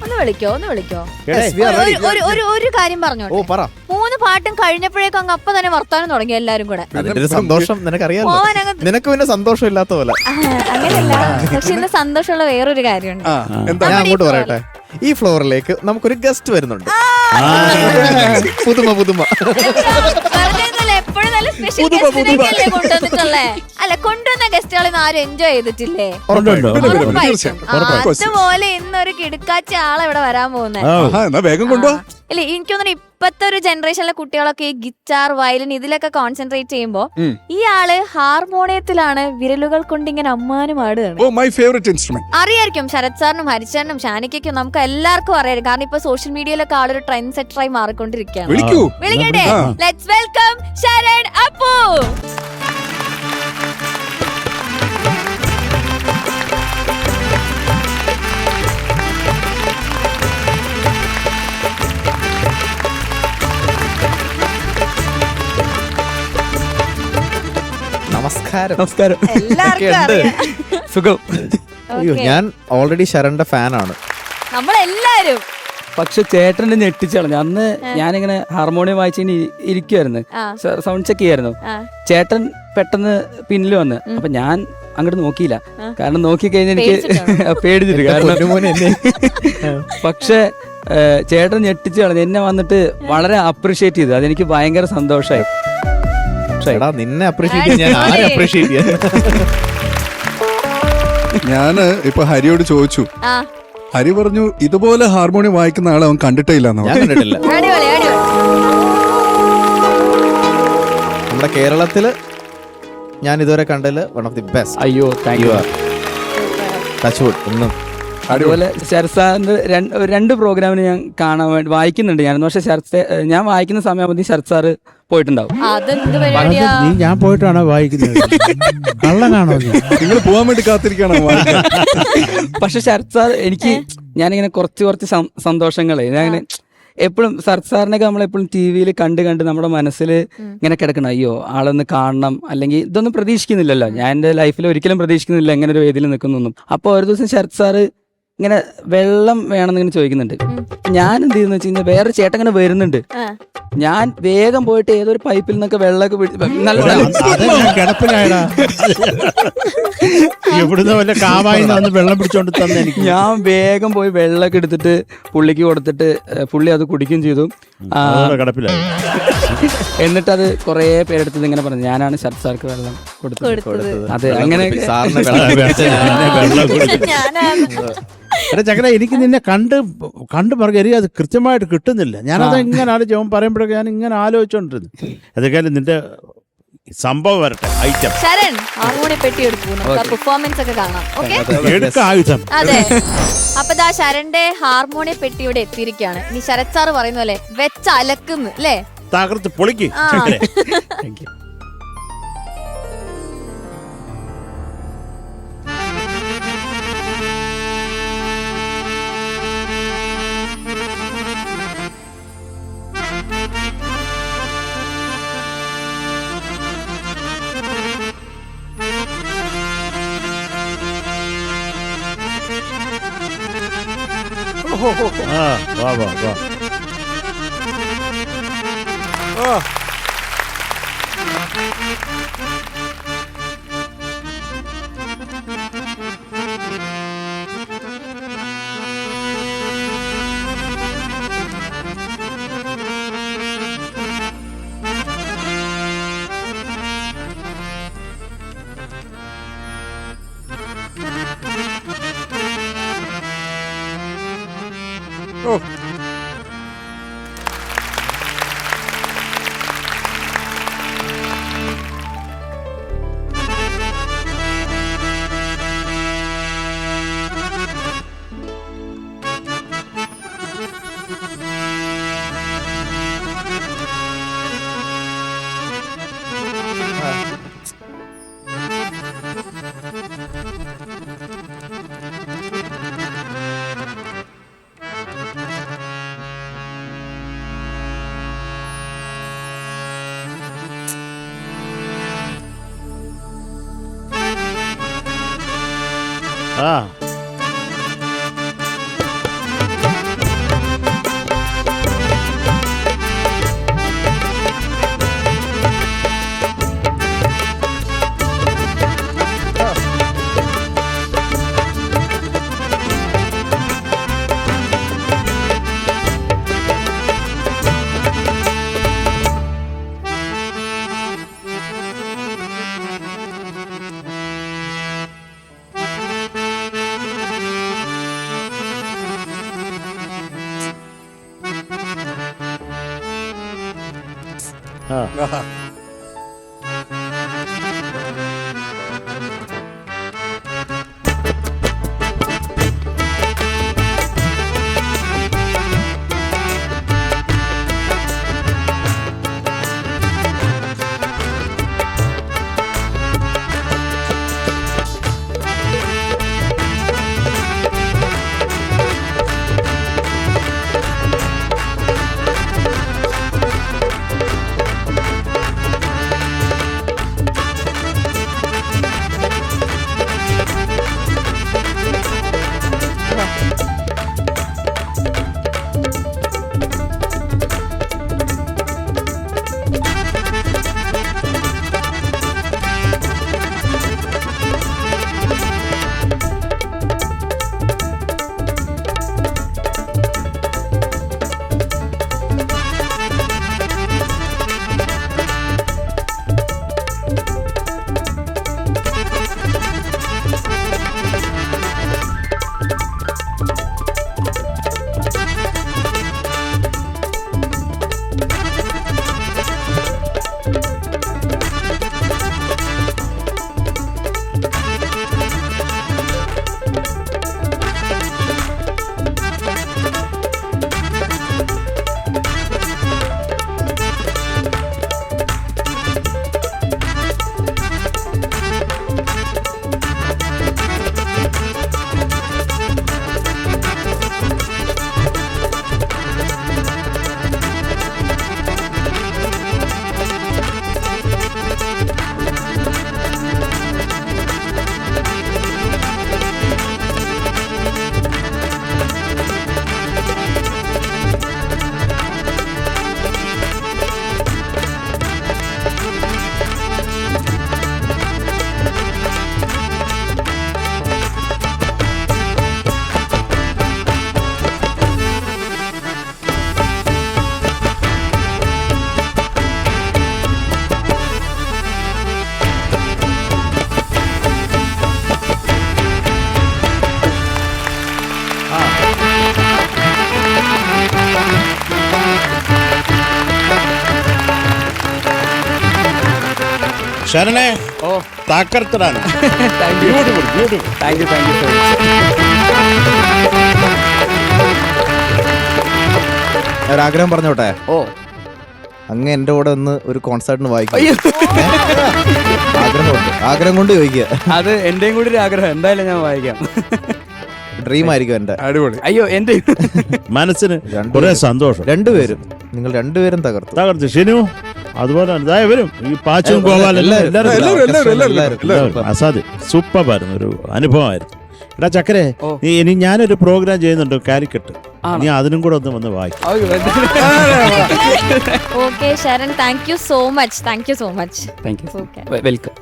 ഒന്ന് വിളിക്കോ. ഒരു കാര്യം പറഞ്ഞോട്ടെ. 3 പാട്ടും കഴിഞ്ഞപ്പോഴേക്കും അങ്ങ് അപ്പൊ തന്നെ വർത്താനം തുടങ്ങി എല്ലാരും കൂടെ. സന്തോഷം നിനക്കറിയാലോ. നിനക്ക് പിന്നെ സന്തോഷം ഇല്ലാത്ത പോലെ. അങ്ങനെയല്ല, പക്ഷെ ഇന്ന് സന്തോഷമുള്ള വേറൊരു കാര്യമുണ്ട്. ഞാൻ അങ്ങോട്ട് പറയട്ടെ. ഈ ഫ്ലോറിലേക്ക് നമുക്കൊരു ഗസ്റ്റ് വരുന്നുണ്ട്. പുതുമ എപ്പോഴും നല്ല സ്പെഷ്യൽ ഗസ്റ്റിനൊക്കെയല്ലേ കൊണ്ടുവന്നിട്ടുള്ളേ. അല്ല, കൊണ്ടുവന്ന ഗസ്റ്റുകളെ ആരും എൻജോയ് ചെയ്തിട്ടില്ലേ? അതുപോലെ ഇന്നൊരു കിടുക്കാച്ച ആളെ ഇവിടെ വരാൻ പോകുന്നത്. ഇല്ല, എനിക്ക് തോന്നുന്നു ഇപ്പത്തെ ഒരു ജനറേഷനിലെ കുട്ടികളൊക്കെ ഈ ഗിറ്റാർ, വയലിൻ ഇതിലൊക്കെ കോൺസെൻട്രേറ്റ് ചെയ്യുമ്പോ ഈ ആള് ഹാർമോണിയത്തിലാണ് വിരലുകൾ കൊണ്ട് ഇങ്ങനെ അമ്മാനുമാടുകയാണ്. അറിയായിരിക്കും ശരത് സാറിനും ഹരിചാറിനും ഷാനിക്കും നമുക്ക് എല്ലാവർക്കും അറിയാം. കാരണം ഇപ്പൊ സോഷ്യൽ മീഡിയയിലൊക്കെ ആളൊരു ട്രെൻഡ് സെറ്ററായി മാറിക്കൊണ്ടിരിക്കുകയാണ്. വിളിക്കട്ടെ, ലെറ്റ്സ് വെൽക്കം ശരൺ അപ്പു. നമസ്കാരം. സുഖം. അയ്യോ, ഞാൻ ഓൾറെഡി ശരണ്ന്റെ ഫാനാണ്. നമ്മളെല്ലാരും. പക്ഷെ ചേട്ടനെ ഞെട്ടിച്ചളഞ്ഞു. അന്ന് ഞാനിങ്ങനെ ഹാർമോണിയം വായിച്ചിങ്ങനെ ഇരിക്കുവായിരുന്നു, സൗണ്ട് ചെക്ക് ചെയ്യായിരുന്നു. ചേട്ടൻ പെട്ടെന്ന് പിന്നിൽ വന്ന്. അപ്പൊ ഞാൻ അങ്ങോട്ട് നോക്കിയില്ല, കാരണം നോക്കിക്കഴിഞ്ഞാൽ എനിക്ക് പേടിച്ചിട്ട്. കാരണം പക്ഷെ ചേട്ടൻ ഞെട്ടിച്ച് കളഞ്ഞു. എന്നെ വന്നിട്ട് വളരെ അപ്രീഷിയേറ്റ് ചെയ്തു. അതെനിക്ക് ഭയങ്കര സന്തോഷമായി. നിന്നെ അപ്രീഷിയേറ്റ് ഞാൻ ആരെ അപ്രീഷിയേറ്റ് ചെയ്യാൻ? ഞാന് ഇപ്പൊ ഹരിയോട് ചോദിച്ചു. ഹരി പറഞ്ഞു ഇതുപോലെ ഹാർമോണിയം വായിക്കുന്ന ആളെ അവൻ കണ്ടിട്ടേ ഇല്ല. ഞാൻ കണ്ടിട്ടില്ല. നമ്മുടെ കേരളത്തില് ഞാൻ ഇതുവരെ കണ്ടതില് വൺ ഓഫ് ദി ബെസ്റ്റ്. അയ്യോ, താങ്ക് യു. Touch wood. ഒന്നും അതുപോലെ ശരത് സാറിന്റെ 2 പ്രോഗ്രാമിന് ഞാൻ കാണാൻ വേണ്ടി വായിക്കുന്നുണ്ട്. പക്ഷെ ഞാൻ വായിക്കുന്ന സമയമാകുമ്പോൾ ശരത് സാറ് പോയിട്ടുണ്ടാവും. ഞാൻ പോയിട്ടാണോ വായിക്കുന്നത്? കള്ളനാണോ? നിങ്ങൾ പോകാൻ വേണ്ടി കാത്തിരിക്കണോ? പക്ഷെ ശരത് സാർ ഞാനിങ്ങനെ കുറച്ച് സന്തോഷങ്ങളെ ഞാനിങ്ങനെ എപ്പോഴും ശരത് സാറിനൊക്കെ നമ്മളെപ്പോഴും ടി വിയിൽ കണ്ട് നമ്മുടെ മനസ്സിൽ ഇങ്ങനെ കിടക്കണം. അയ്യോ, ആളൊന്ന് കാണണം. അല്ലെങ്കിൽ ഇതൊന്നും പ്രതീക്ഷിക്കുന്നില്ലല്ലോ. ഞാൻ എൻ്റെ ലൈഫിൽ ഒരിക്കലും പ്രതീക്ഷിക്കുന്നില്ല എങ്ങനെ ഒരു വേദിയിൽ നിൽക്കുന്നൊന്നും. അപ്പോൾ ഒരു ദിവസം ശരത് സാറ് ഇങ്ങനെ വെള്ളം വേണമെന്ന് ഇങ്ങനെ ചോദിക്കുന്നുണ്ട്. ഞാൻ എന്ത് ചെയ്യുന്ന വെച്ച് കഴിഞ്ഞാൽ വേറെ ചേട്ടൻ ഇങ്ങനെ വരുന്നുണ്ട്. ഞാൻ വേഗം പോയിട്ട് ഏതൊരു പൈപ്പിൽ നിന്നൊക്കെ വെള്ളമൊക്കെ കിടപ്പിലായടാ. എവിടുന്ന് വല്ല കാവായി വെള്ളം പിടിച്ചോണ്ട് തന്നെ എനിക്ക്. ഞാൻ വേഗം പോയി വെള്ളമൊക്കെ എടുത്തിട്ട് പുള്ളിക്ക് കൊടുത്തിട്ട് പുള്ളി അത് കുടിക്കുകയും ചെയ്തു. കിടപ്പിലായി. എന്നിട്ട് അത് കുറെ പേരെടുത്തത് ഇങ്ങനെ പറഞ്ഞു, ഞാനാണ് ശരത് സാർക്ക് വെള്ളം കൊടുത്തത്. അതെ, അങ്ങനെ ചക്കര എനിക്ക് നിന്നെ കണ്ട് പറഞ്ഞ അത് കൃത്യമായിട്ട് കിട്ടുന്നില്ല. ഞാനത് ഇങ്ങനെ ആലോചിച്ചു പറയുമ്പോഴൊക്കെ ഞാൻ ഇങ്ങനെ ആലോചിച്ചോണ്ടിരുന്നു. അതൊക്കെ നിന്റെ സംഭവം വരട്ടെ. ഐറ്റം ശരൺ ഹാർമോണിയം പെട്ടി പെർഫോമൻസ് ഒക്കെ കാണാം. ആയുധം. അതെ, അപ്പൊ ദാ ശരണ്ന്റെ ഹാർമോണിയം പെട്ടിയുടെ എത്തിയിരിക്കുകയാണ്. ഇനി ശരത് സാറ് പറയുന്ന പോലെ വെച്ചലക്കുന്നു അല്ലേ? തകർത്ത് പൊളിക്ക്. വാ വാ വാ. ശരണേ ഓ താക്കർത്തടാണ് beautiful beautiful thank you so much. ഒരാഗ്രഹം പറഞ്ഞോട്ടെ. ഓ അങ്ങ് എന്റെ കൂടെ ഒന്ന് ഒരു കോൺസേർട്ടിന് വായിക്കും. അയ്യോ, ആഗ്രഹം കൊണ്ട് ചോദിക്കുക. അത് എന്റെയും കൂടി ഒരു ആഗ്രഹം. എന്തായാലും ഞാൻ വായിക്കാം. ഡ്രീം ആയിരിക്കും എന്റെ. അടിപൊളി. അയ്യോ എന്റെ മനസ്സിന് കുറെ സന്തോഷം. രണ്ടുപേരും നിങ്ങൾ രണ്ടുപേരും തകർത്തു. ഷിനു അതുപോലെ വരും ഈ പാച്ചും ഗോപാലും എല്ലാവരും അസാധ്യം. സൂപ്പറായിരുന്നു, ഒരു അനുഭവമായിരുന്നു. എടാ ചക്കരെ, ഇനി ഞാനൊരു പ്രോഗ്രാം ചെയ്യുന്നുണ്ട് കാലിക്കട്ട്, നീ അതിനും കൂടെ ഒന്ന് വന്ന് വായിക്കും. Okay Sharan, thank you so much. Welcome.